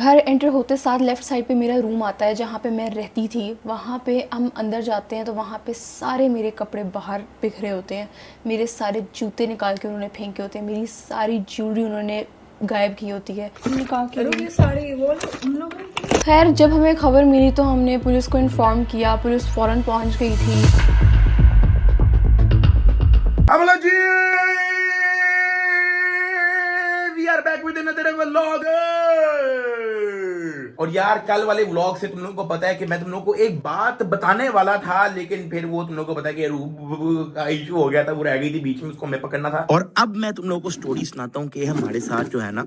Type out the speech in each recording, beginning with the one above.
घर एंटर होते साथ लेफ़्ट साइड पे मेरा रूम आता है जहाँ पे मैं रहती थी। वहाँ पे हम अंदर जाते हैं तो वहाँ पे सारे मेरे कपड़े बाहर बिखरे होते हैं। मेरे सारे जूते निकाल के उन्होंने फेंके होते हैं। मेरी सारी ज्वेलरी उन्होंने गायब की होती है। ये साड़ी वो हम लोग खैर जब हमें खबर मिली तो हमने पुलिस को इन्फॉर्म किया। पुलिस फ़ौरन पहुँच गई थी। अमला जी, we are back with another vlog। और यार कल वाले व्लॉग से तुम लोगों को पता है कि मैं तुम लोगों को एक बात बताने वाला था, लेकिन फिर वो तुम लोगों को पता है कि रूप का इशू हो गया था, वो रह गई थी बीच में, उसको हमें पकड़ना था। और अब मैं तुम लोगों को स्टोरी सुनाता हूँ कि हमारे साथ जो है ना,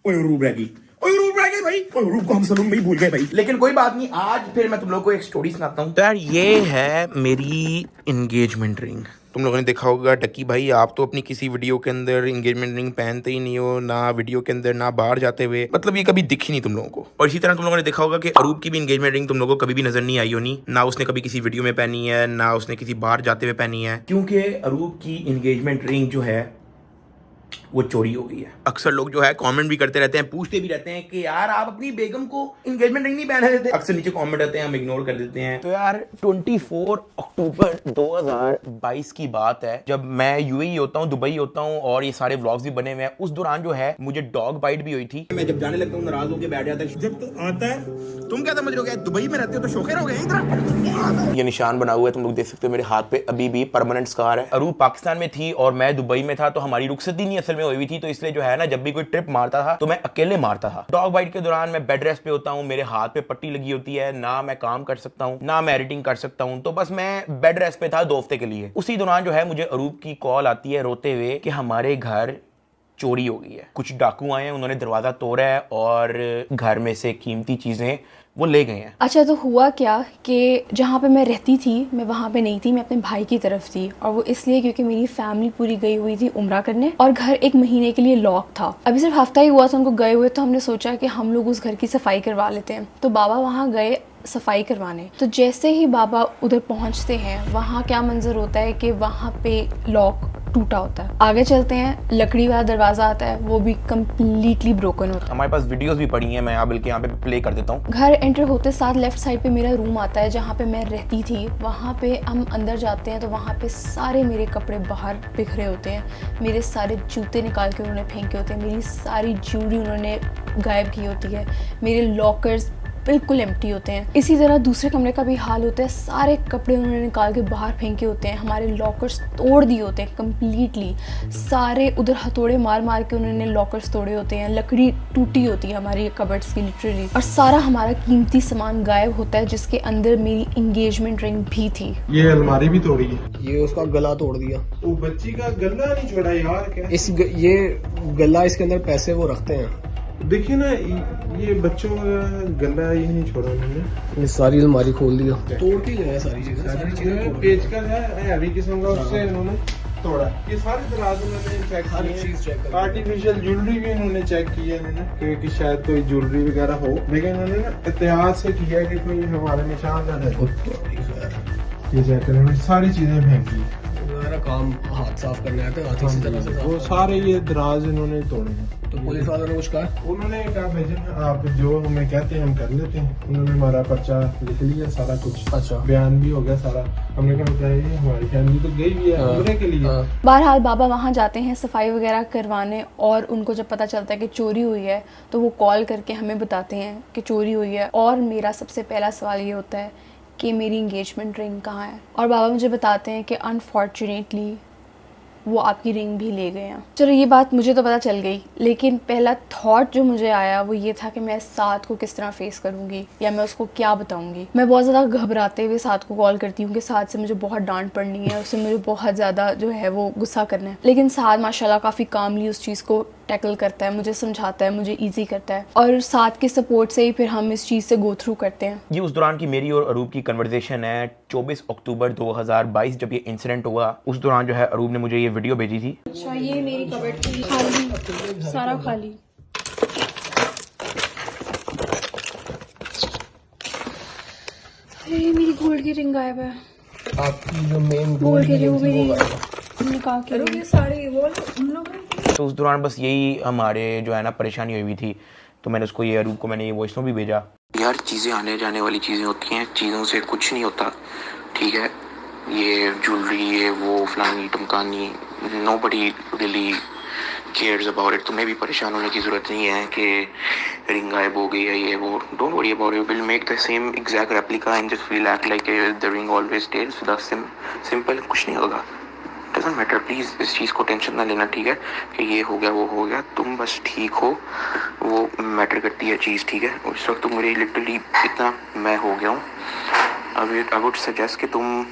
रूप रह गई, रूप रह गई भाई, रूप को हम सब में ही भूल गए भाई। लेकिन कोई बात नहीं, आज फिर मैं तुम लोगों को एक स्टोरी सुनाता हूँ। तो यार ये है मेरी एंगेजमेंट रिंग। तुम लोगों ने देखा होगा टक्की भाई, आप तो अपनी किसी वीडियो के अंदर एंगेजमेंट रिंग पहनते ही नहीं हो, ना वीडियो के अंदर ना बाहर जाते हुए, मतलब ये कभी दिखी नहीं तुम लोगों को। और इसी तरह तुम लोगों ने देखा होगा कि अरूप की भी एंगेजमेंट रिंग तुम लोगों को कभी भी नजर नहीं आई होनी, ना उसने कभी किसी वीडियो में पहनी है, ना उसने किसी बाहर जाते हुए पहनी है, क्योंकि अरूप की एंगेजमेंट रिंग जो है वो चोरी हो गई है। अक्सर लोग जो है कमेंट भी करते रहते हैं, पूछते भी रहते हैं कि यार आप अपनी बेगम को एंगेजमेंट रिंग नहीं पहने देते। अक्सर नीचे कमेंट आते हैं, हम इग्नोर कर देते हैं। तो यार 24 अक्टूबर 2022 की बात है, जब मैं यूएई होता हूँ, दुबई होता हूँ, और ये सारे व्लॉग्स भी बने हुए हैं। उस दौरान जो है मुझे डॉग बाइट भी हुई थी। मैं जब जाने लगता हूँ नाराज होकर बैठ जाता है। जब तो आता है, तुम क्या समझ रहे हो, दुबई में रहते हो तो शौकीन हो गए इधर। ये निशान बना हुआ है, तुम लोग देख सकते हो मेरे हाथ पे अभी भी परमानेंट स्कार है। अरूप पाकिस्तान में थी और मैं दुबई में था, तो हमारी रुखसत ही नहीं असल में हुई थी, तो इसलिए जो है ना, जब भी कोई ट्रिप मारता था तो मैं अकेले मारता था। डॉग बाइट के दौरान मैं बेड रेस्ट पे होता हूँ, मेरे हाथ पे पट्टी लगी होती है, ना मैं काम कर सकता हूँ ना मैं एडिटिंग कर सकता हूँ, तो बस मैं बेड रेस्ट पे था 2 हफ्ते के लिए। उसी दौरान जो है मुझे अरूप की कॉल आती है रोते हुए कि हमारे घर चोरी हो गई है, कुछ डाकू आए हैं, उन्होंने दरवाजा तोड़ा है और घर में से कीमती चीजें वो ले गए हैं। अच्छा, तो हुआ क्या कि जहाँ पे मैं रहती थी मैं वहाँ पे नहीं थी, मैं अपने भाई की तरफ थी। और वो इसलिए क्योंकि मेरी फैमिली पूरी गई हुई थी उम्रा करने, और घर 1 महीने के लिए लॉक था। अभी सिर्फ हफ्ता ही हुआ था उनको गए हुए, तो हमने सोचा कि हम लोग उस घर की सफाई करवा लेते हैं। तो बाबा वहाँ गए सफाई करवाने। तो जैसे ही बाबा उधर पहुँचते हैं, वहाँ क्या मंजर होता है कि वहाँ पे लॉक टूटा होता है। आगे चलते हैं, लकड़ी वाला दरवाजा आता है, वो भी कम्प्लीटली ब्रोकन होता है। हमारे पास वीडियोस भी पड़ी हैं, मैं यहाँ बल्कि यहाँ पे प्ले कर देता हूँ। घर एंटर होते साथ लेफ्ट साइड पे मेरा रूम आता है जहाँ पे मैं रहती थी। वहाँ पे हम अंदर जाते हैं तो वहाँ पे सारे मेरे कपड़े बाहर बिखरे होते हैं। मेरे सारे जूते निकाल के उन्होंने फेंके होते हैं। मेरी सारी ज्वेलरी उन्होंने गायब की होती है। मेरे लॉकर्स बिल्कुल एम्प्टी होते हैं। इसी तरह दूसरे कमरे का भी हाल होता है, सारे कपड़े उन्होंने निकाल के बाहर फेंके होते हैं। हमारे लॉकर्स तोड़ दिए होते हैं कम्प्लीटली, सारे उधर हथौड़े मार मार के उन्होंने लॉकर्स तोड़े होते हैं। लकड़ी टूटी होती है हमारी कबर्ड्स की लिटरली, और सारा हमारा कीमती सामान गायब होता है, जिसके अंदर मेरी एंगेजमेंट रिंग भी थी। ये अलमारी भी तोड़ी है, ये उसका गला तोड़ दिया। वो बच्ची का गला नहीं छोड़ा यार, क्या ये गला, इसके अंदर पैसे वो रखते हैं। देखिए ना, ये बच्चों का गला ये नहीं छोड़ा उन्होंने। ये सारी अलमारी खोल दिया, तोड़ के गए सारी चीजें। पेचकस है हैवी किस्म का, उससे इन्होंने तोड़ा। ये सारे दराज उन्होंने चेक किए, आर्टिफिशियल ज्वेलरी भी इन्होंने चेक की है इन्होंने, कि शायद कोई ज्वेलरी वगैरह हो, लेकिन इन्होंने ना एहतियात से किया कि कोई हमारे निशान ना रहे। ये चेक इन्होंने सारी चीजें फेंकी। मेरा काम हाथ साफ करना है, तो हाथ इसी तरह से वो सारे ये दराज इन्होंने तोड़े हैं। तो पुलिस वालों ने कुछ कहा? उन्होंने कहा भेजन, आप जो हमें कहते हैं हम कर लेते हैं। उन्होंने हमारा पर्चा लिख लिया, सारा कुछ अच्छा, बयान भी हो गया सारा। हमने कहा बताइए, हमारी फैमिली तो गई भी है उम्रे के लिए। बहरहाल बाबा वहाँ जाते हैं सफाई वगैरह करवाने, और उनको जब पता चलता है कि चोरी हुई है तो वो कॉल करके हमें बताते हैं कि चोरी हुई है। और मेरा सबसे पहला सवाल ये होता है कि मेरी एंगेजमेंट रिंग कहाँ है। और बाबा मुझे बताते हैं कि अनफॉर्चुनेटली वो आपकी रिंग भी ले गए हैं। चलो ये बात मुझे तो पता चल गई, लेकिन पहला थॉट जो मुझे आया वो ये था कि मैं साथ को किस तरह फेस करूंगी, या मैं उसको क्या बताऊंगी। मैं बहुत ज़्यादा घबराते हुए साथ को कॉल करती हूँ कि साथ से मुझे बहुत डांट पड़नी है, उससे मुझे बहुत ज़्यादा जो है वो गुस्सा करना है। लेकिन साथ माशाल्लाह काफ़ी कामली उस चीज़ को टैकल करता है, मुझे समझाता है, मुझे ईजी करता है, और साथ के सपोर्ट से ही फिर हम इस चीज़ से गो थ्रू करते हैं। ये उस दौरान की मेरी और अरूप की कन्वर्सेशन है, 24 अक्टूबर 2022 जब ये इंसिडेंट हुआ। उस दौरान जो है अरूप ने मुझे ये वीडियो भेजी थी। अच्छा, ये मेरी कबर्ड थी, खाली, सारा खाली। अरे मेरी गोल्ड की रिंग गायब है। आपकी जो मेन गोल्ड की रिंग मेरी निकाल के, ये साड़ी वो हम लोग तो उस दौरान बस यही हमारे जो है ना परेशानी हुई थी, तो मैंने उसको ये अरूब को मैंने ये वॉइस नोट भी भेजा। यार चीज़ें आने जाने वाली चीज़ें होती हैं, चीज़ों से कुछ नहीं होता, ठीक है। ये ज्वेलरी, ये वो, फलानी टमकानी, nobody really cares about it. तुम्हें भी परेशान होने की ज़रूरत नहीं है कि रिंग गायब हो गई है ये वो। Don't worry about it, will make the same exact replica and just will act like the ring always stage. The simple, कुछ नहीं होगा, डजंट मैटर। प्लीज़ इस चीज़ को टेंशन ना लेना, ठीक है, कि ये हो गया वो हो गया, तुम बस ठीक हो, वो मैटर करती है चीज़, ठीक है। उस वक्त तो मुझे लिटरली इतना मैं हो गया हूँ, आई वुड सजेस्ट कि तुम,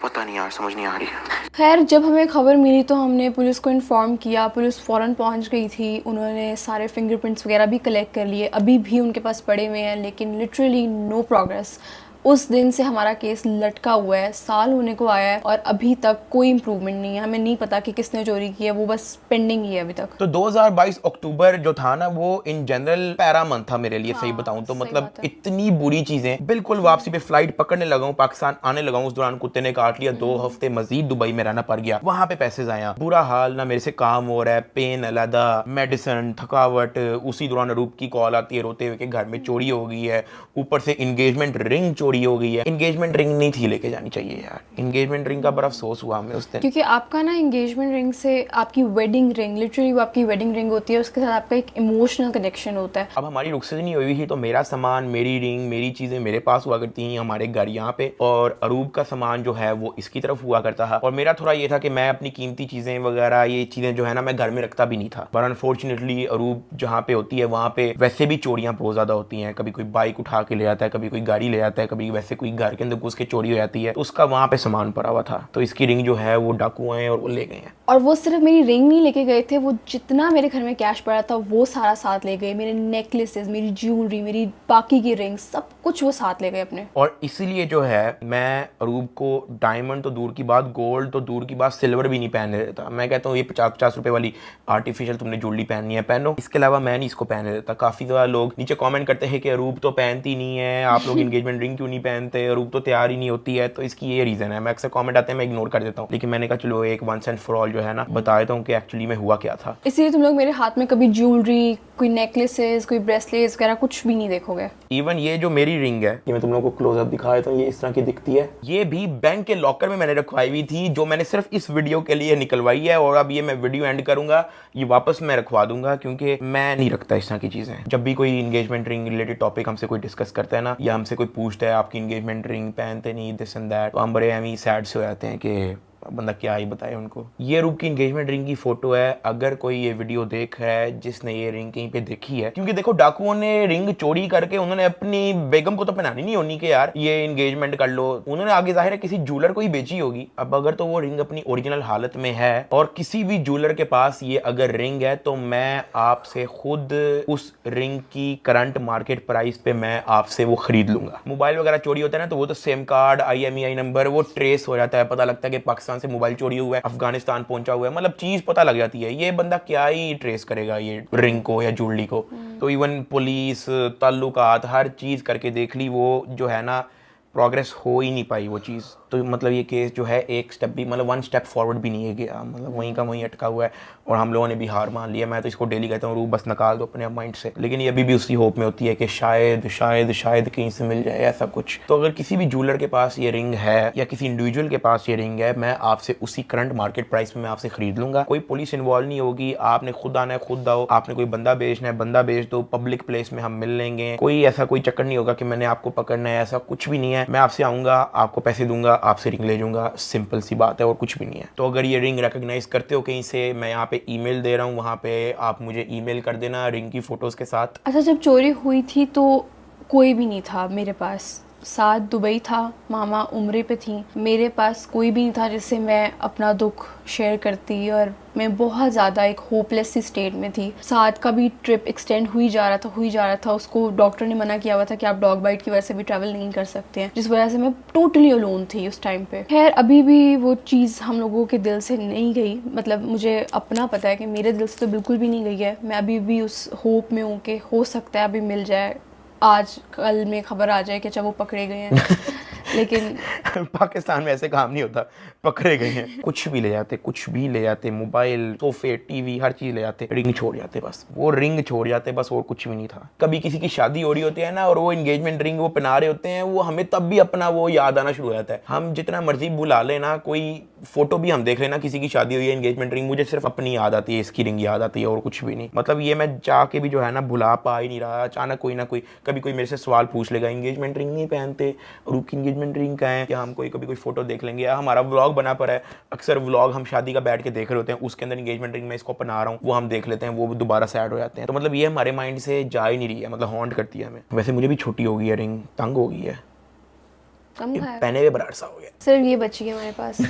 पता नहीं यार, समझ नहीं आ रही। खैर, जब हमें खबर मिली तो हमने पुलिस को इन्फॉर्म किया। पुलिस फ़ौरन पहुंच गई थी। उन्होंने सारे फिंगरप्रिंट्स वगैरह भी कलेक्ट कर लिए, अभी भी उनके पास पड़े हुए हैं, लेकिन लिटरली नो प्रोग्रेस। उस दिन से हमारा केस लटका हुआ है, साल होने को आया है और अभी तक कोई इम्प्रूवमेंट नहीं है। हमें नहीं पता कि किसने चोरी की है, वो बस पेंडिंग ही है अभी तक। तो 2022 अक्टूबर जो था ना, वो इन जनरल पैरा मंथ था मेरे लिए, सही बताऊं तो। सही मतलब बात है। इतनी बुरी चीजें, बिल्कुल वापसी पे फ्लाइट पकड़ने लगा हूं, पाकिस्तान आने लगा हूं, उस दौरान कुत्ते ने काट लिया। 2 हफ्ते मजीद दुबई में रहना पड़ गया, वहां पे पैसे जाया, बुरा हाल, ना मेरे से काम हो रहा है, पेन अलहदा, मेडिसिन, थकावट। उसी दौरान अरूब की कॉल आती है रोते हुए कि घर में चोरी हो गई है, ऊपर से इंगेजमेंट रिंग चोरी हो गई है। इंगेजमेंट रिंग नहीं थी लेके जानी चाहिए यार, इंगेजमेंट रिंग का बड़ा अफसोस हुआ हमें उस दिन। क्योंकि आपका ना एंगेजमेंट रिंग से आपकी वेडिंग रिंग, लिटरली वो आपकी वेडिंग रिंग होती है, उसके साथ आपका एक इमोशनल कनेक्शन होता है। अब हमारी रुखसत नहीं हुई थी तो मेरा सामान, मेरी रिंग, मेरी चीज़ें मेरे पास हुआ करती हैं, हमारे घर यहाँ पे, और अरूब का सामान जो है वो इसकी तरफ हुआ करता था। और मेरा थोड़ा ये था कि मैं अपनी कीमती चीज़ें वगैरह, ये चीज़ें जो है ना, मैं घर में रखता भी नहीं था। पर अनफॉर्चुनेटली अरूब जहाँ पे होती है वहाँ पे वैसे भी चोरियाँ बहुत ज़्यादा होती हैं। कभी कोई बाइक उठा के ले जाता है, कभी कोई गाड़ी ले जाता है, कभी वैसे कोई घर के अंदर घुस के चोरी हो जाती है, तो उसका वहाँ पे सामान पड़ा हुआ था। तो इसकी रिंग जो है वो डाकू आए और वो ले गए हैं। और वो सिर्फ मेरी रिंग नहीं लेके गए थे, वो जितना मेरे घर में कैश पड़ा था वो सारा साथ ले गए। मेरे नेकलेसेस, मेरी ज्वेलरी, मेरी बाकी की रिंग, सब कुछ वो साथ ले गए अपने। और इसीलिए जो है मैं अरूब को डायमंड तो दूर की बात, गोल्ड तो दूर की बात, सिल्वर भी नहीं पहनने देता। मैं कहता हूँ ये 50-50 रुपए वाली आर्टिफिशियल तुमने ज्वेलरी पहननी है पहनो, इसके अलावा मैं नहीं इसको पहनने देता। काफ़ी ज़्यादा लोग नीचे कमेंट करते हैं कि अरूब तो पहनती नहीं है, आप लोग इंगेजमेंट रिंग क्यों नहीं पहनते, अरूब तो तैयार ही नहीं होती है। तो इसकी ये रीज़न है। मैं अक्सर कमेंट आते हैं, मैं इग्नोर कर देता हूँ, लेकिन मैंने कहा चलो एक वंस एंड फॉर ऑल जो है ना बता देता हूँ कि एक्चुअली में हुआ क्या था। इसीलिए तुम लोग मेरे हाथ में कभी ज्वेलरी, कोई नेकलेसेस, कोई ब्रेसलेट्स वगैरह कुछ भी नहीं देखोगे। इवन ये जो मेरी रिंग है, ये मैं तुम लोगों को क्लोजअप दिखाया था, ये इस तरह की दिखती है। ये भी बैंक के लॉकर में मैंने रखवाई हुई थी, जो मैंने सिर्फ इस वीडियो के लिए निकलवाई है। और अब ये मैं वीडियो एंड करूंगा, ये वापस मैं रखवा दूंगा, क्योंकि मैं नहीं रखता इस तरह की चीजें। जब भी कोई इंगेजमेंट रिंग रिलेटेड टॉपिक हमसे कोई डिस्कस करता है ना, या हमसे कोई पूछता है आपकी इंगेजमेंट रिंग पहनते नहीं, दिस एंड दैट, तो हम बड़े एमी सैड से हो जाते हैं कि बंदा क्या ही बताए उनको। ये अरूब की इंगेजमेंट रिंग की फोटो है। अगर कोई ये वीडियो देख रहा है जिसने ये रिंग कहीं पे देखी है, क्योंकि देखो डाकुओं ने रिंग चोरी करके उन्होंने अपनी बेगम को तो पहनानी नहीं होनी कि यार ये इंगेजमेंट कर लो, उन्होंने आगे जाहिर है किसी ज्वेलर को ही बेची होगी। अब अगर तो वो रिंग अपनी ओरिजिनल हालत में है और किसी भी ज्वेलर के पास ये अगर रिंग है, तो मैं आपसे खुद उस रिंग की करंट मार्केट प्राइस पे मैं आपसे वो खरीद लूंगा। मोबाइल वगैरह चोरी होता है ना, तो वो तो सिम कार्ड, IMEI नंबर वो ट्रेस हो जाता है, पता लगता है कि पाकिस्तान से मोबाइल चोरी हुआ है, अफगानिस्तान पहुंचा हुआ है, मतलब चीज पता लग जाती है। ये बंदा क्या ही ट्रेस करेगा ये रिंग को या ज्वेलरी को। तो इवन पुलिस, ताल्लुकात, हर चीज करके देख ली, वो जो है ना प्रोग्रेस हो ही नहीं पाई वो चीज़। तो मतलब ये केस जो है एक स्टेप भी, मतलब 1 स्टेप फॉरवर्ड भी नहीं है गया, मतलब वहीं का वहीं अटका हुआ है और हम लोगों ने भी हार मान लिया। मैं तो इसको डेली कहता हूँ रूह बस निकाल दो अपने माइंड से, लेकिन ये अभी भी उसी होप में होती है कि शायद शायद शायद कहीं से मिल जाए ऐसा कुछ। तो अगर किसी भी ज्वेलर के पास ये रिंग है या किसी इंडिविजुअल के पास ये रिंग है, मैं आपसे उसी करंट मार्केट प्राइस में मैं आपसे खरीद लूंगा। कोई पुलिस इन्वॉल्व नहीं होगी, आपने खुद आना है खुद आओ, आपने कोई बंदा बेचना है बंदा बेच दो, पब्लिक प्लेस में हम मिल लेंगे। कोई ऐसा कोई चक्कर नहीं होगा कि मैंने आपको पकड़ना है, ऐसा कुछ भी नहीं है। मैं आपसे आऊंगा, आपको पैसे दूंगा, आपसे रिंग ले जाऊंगा, सिंपल सी बात है और कुछ भी नहीं है। तो अगर ये रिंग रिकॉग्नाइज करते हो कहीं से, मैं यहाँ पे ईमेल दे रहा हूँ, वहाँ पे आप मुझे ईमेल कर देना रिंग की फोटोज के साथ। अच्छा, जब चोरी हुई थी तो कोई भी नहीं था मेरे पास, साथ दुबई था, मामा उम्रे पे थी, मेरे पास कोई भी नहीं था जिससे मैं अपना दुख शेयर करती और मैं बहुत ज़्यादा एक होपलेस सी स्टेट में थी। साथ का भी ट्रिप एक्सटेंड हुई जा रहा था, उसको डॉक्टर ने मना किया हुआ था कि आप डॉग बाइट की वजह से भी ट्रैवल नहीं कर सकते हैं, जिस वजह से मैं टोटली अलोन थी उस टाइम पे। खैर अभी भी वो चीज़ हम लोगों के दिल से नहीं गई, मतलब मुझे अपना पता है कि मेरे दिल से तो बिल्कुल भी नहीं गई है। मैं अभी भी उस होप में हूँ कि हो सकता है अभी मिल जाए, आज कल में खबर आ जाए कि अच्छा वो पकड़े गए हैं। लेकिन पाकिस्तान में ऐसे काम नहीं होता, पकड़े गए हैं। कुछ भी ले जाते, मोबाइल, सोफे, टीवी, हर चीज ले जाते, रिंग छोड़ जाते, बस वो रिंग छोड़ जाते बस, और कुछ भी नहीं था। कभी किसी की शादी हो रही होती है ना और वो एंगेजमेंट रिंग वो पहना रहे होते हैं, वो हमें तब भी अपना वो याद आना शुरू हो जाता है। हम जितना मर्जी बुला लेना, कोई फोटो भी हम देख लेना, किसी की शादी हुई है, एंगेजमेंट रिंग, मुझे सिर्फ अपनी याद आती है, इसकी रिंग याद आती है, और कुछ भी नहीं। मतलब ये मैं चाह के भी जो है ना भुला पा ही नहीं रहा। अचानक कोई ना कोई, कभी कोई मेरे से सवाल पूछ लेगा, एंगेजमेंट रिंग नहीं पहनते, रूप की एंगेजमेंट रिंग का है, या हम कभी कोई फोटो देख लेंगे, या हमारा व्लॉग बना पर है, अक्सर व्लॉग हम शादी का बैठ के देख रहे होते हैं, उसके अंदर एंगेजमेंट रिंग में इसको पहना रहा हूँ, वो हम देख लेते हैं, वो दोबारा सैड हो जाते हैं। तो मतलब ये हमारे माइंड से जा ही नहीं रही है, मतलब हॉन्ट करती है हमें। वैसे मुझे भी छोटी हो गई है रिंग, तंग हो गई है, कम है पहने हुए बराड़ सा हो गया। सिर्फ ये बची है हमारे पास।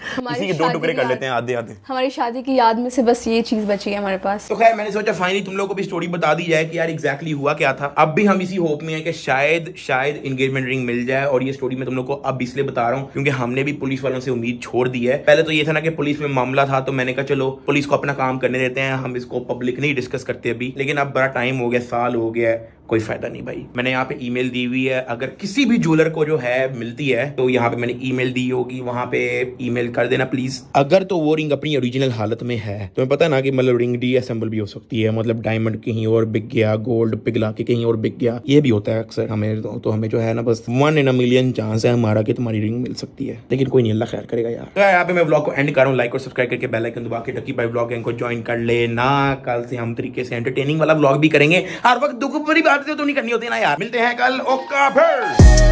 इसी के 2 टुकड़े कर लेते हैं, आधे आधे। हमारी शादी की याद में से बस ये चीज बची है हमारे पास। तो खैर मैंने सोचा फाइनली तुम लोगों को भी स्टोरी बता दी जाए कि यार एग्जैक्टली हुआ क्या था। अब भी हम इसी होप में है कि शायद एंगेजमेंट रिंग मिल जाए, और ये स्टोरी मैं तुम लोग को अब इसलिए बता रहा हूँ क्योंकि हमने भी पुलिस वालों से उम्मीद छोड़ दी है। पहले तो ये था ना कि पुलिस में मामला था, तो मैंने कहा चलो पुलिस को अपना काम करने देते हैं, हम इसको पब्लिक नहीं डिस्कस करते अभी। लेकिन अब बड़ा टाइम हो गया, साल हो गया है, कोई फायदा नहीं भाई। मैंने यहाँ पे ईमेल दी हुई है, अगर किसी भी ज्वेलर को जो है मिलती है तो यहाँ पे मैंने ईमेल दी होगी, वहां पे ईमेल कर देना प्लीज। अगर तो वो रिंग अपनी ओरिजिनल हालत में है, तो मैं पता ना कि मतलब रिंग डीअसेंबल भी हो सकती है, मतलब डायमंड कहीं और बिक गया, गोल्ड पिघला के कहीं और बिक गया, ये भी होता है अक्सर हमें। तो हमें जो है ना बस 1 in a million चांस है हमारा कि तुम्हारी रिंग मिल सकती है, लेकिन कोई नहीं, अल्लाह खैर करेगा यार। तो यहाँ पे मैं व्लॉग को एंड कर रहा हूँ। लाइक और सब्सक्राइब करके बेल आइकन दबा के टकी भाई व्लॉग गैंग को ज्वाइन कर लेना। कल से हम तरीके से एंटरटेनिंग वाला व्लॉग भी करेंगे। हर वक्त दुख भरी बातें तो नहीं करनी होती ना यार। मिलते हैं कल, ओका फिर।